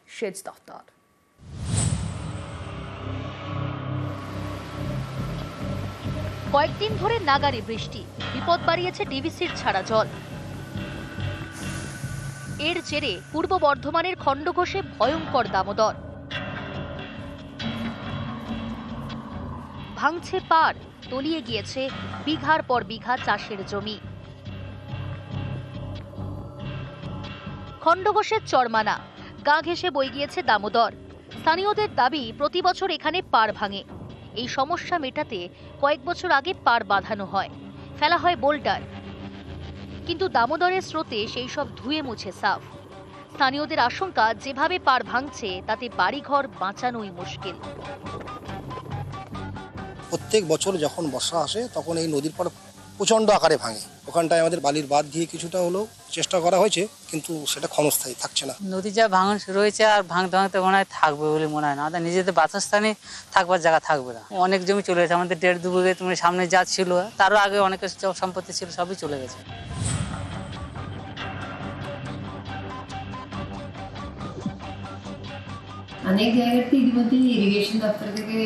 সেচ দফতর। কয়েকদিন ধরে নাগাড়ি বৃষ্টি, বিপদ বাড়িয়েছে ডিভিসির ছাড়া জল। এর জেরে পূর্ব বর্ধমানের খণ্ডঘোষে ভয়ঙ্কর দামোদর। ভাঙছে পাড়, তলিয়ে গিয়েছে বিঘার পর বিঘা চাষের জমি। খণ্ডঘোষের চরমানা, গা ঘেঁষে বয়ে গিয়েছে দামোদর। স্থানীয়দের দাবি প্রতি বছর এখানে পাড় ভাঙে। এই সমস্যা মেটাতে কয়েক বছর আগে পাড় বাঁধানো হয়, ফেলা হয় বোল্ডার, কিন্তু দামোদরের স্রোতে সেই সব ধুয়ে মুছে সাফ। স্থানীয়দের আশঙ্কা, যেভাবে পাড় ভাঙছে তাতে বাড়িঘর বাঁচানোই মুশকিল। প্রত্যেক বছর যখন বর্ষা আসে তখন এই নদীর পাড় প্রচণ্ড আকারে ভাঙে। ওখানটায় আমাদের বালির বাঁধ দিয়ে কিছুটা হলেও চেষ্টা করা হয়েছে, কিন্তু সেটা ক্ষণস্থায়ী থাকছে না। নদী যা ভাঙন শুরু হয়েছে আর ভাঙতে ভাঙতে মনে হয় থাকবে বলে মনে হয় না। আমাদের নিজেদের বাসস্থানে থাকবার জায়গা থাকবে না। অনেক জমি চলে গেছে আমাদের, 1.5-2 বিঘে তুমি সামনে যা ছিল, তারও আগে অনেকের সম্পত্তি ছিল, সবই চলে গেছে। অনেক জায়গাতে ইতিমধ্যে ইরিগেশন দপ্তর থেকে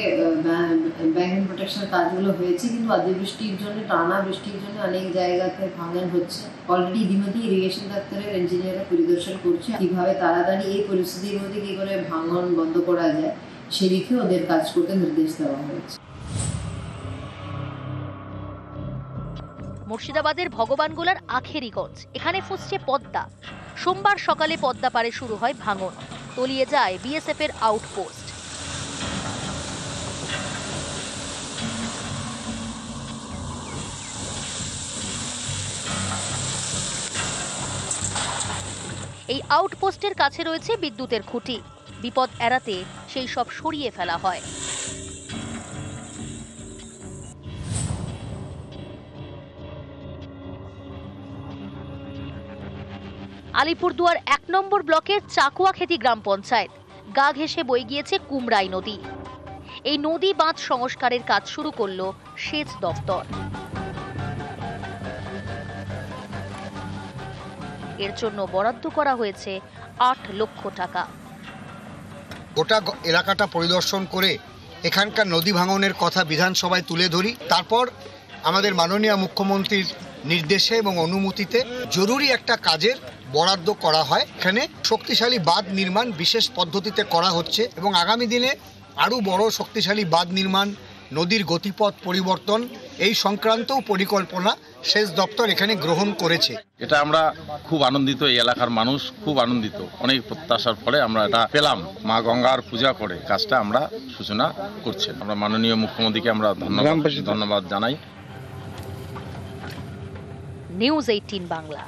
ব্যাংক প্রোটেকশন কাজগুলো হয়েছে, কিন্তু অতিবৃষ্টির জন্য, টানা বৃষ্টির জন্য অনেক জায়গাতে ভাঙন হচ্ছে। অলরেডি ইতিমধ্যে ইরিগেশন দপ্তরের ইঞ্জিনিয়াররা পরিদর্শন করছে কিভাবে তাড়াতাড়ি এই পরিস্থিতির মধ্যে কি করে ভাঙন বন্ধ করা যায়, সেদিকে ওদের কাজ করতে নির্দেশ দেওয়া হয়েছে। মুর্শিদাবাদের ভগবানগোলার আখেরিগঞ্জ, এখানে ফুসছে পদ্মা। সোমবার সকালে পদ্মা পাড়ে শুরু হয় ভাঙন, তলিয়ে যায় বিএসএফ এর আউটপোস্ট। এই আউটপোস্টের কাছে রয়েছে বিদ্যুতের খুঁটি। বিপদ এড়াতে সেই সব সরিয়ে ফেলা হয়। আলিপুরদুয়ার 1 নম্বর ব্লকের চাকুয়াখেতি গ্রাম পঞ্চায়েত, গা ঘেঁষে বয়ে গিয়েছে কুমরাই নদী। এই নদী বাঁধ সংস্কারের কাজ শুরু করল সেচ দফতর। এর জন্য বরাদ্দ করা হয়েছে 8 লক্ষ টাকা। গোটা এলাকাটা পরিদর্শন করে এখানকার নদী ভাঙনের কথা বিধানসভায় তুলে ধরি। তারপর আমাদের মাননীয় মুখ্যমন্ত্রীর নির্দেশে এবং অনুমতিতে জরুরি একটা কাজের বরাদ্দ করা হয়। এখানে শক্তিশালী বাঁধ নির্মাণ বিশেষ পদ্ধতিতে করা হচ্ছে এবং আগামী দিনে আরও বড় শক্তিশালী বাঁধ নির্মাণ, নদীর গতিপথ পরিবর্তন, এই সংক্রান্তও পরিকল্পনা সেচ দপ্তর এখানে গ্রহণ করেছে। এটা আমরা খুব আনন্দিত, এই এলাকার মানুষ খুব আনন্দিত। অনেক প্রত্যাশার ফলে আমরা এটা পেলাম। মা গঙ্গার পূজা করে কাজটা আমরা সূচনা করছি। আমরা মাননীয় মুখ্যমন্ত্রীকে আমরা ধন্যবাদ জানাই। নিউজ 18 বাংলা।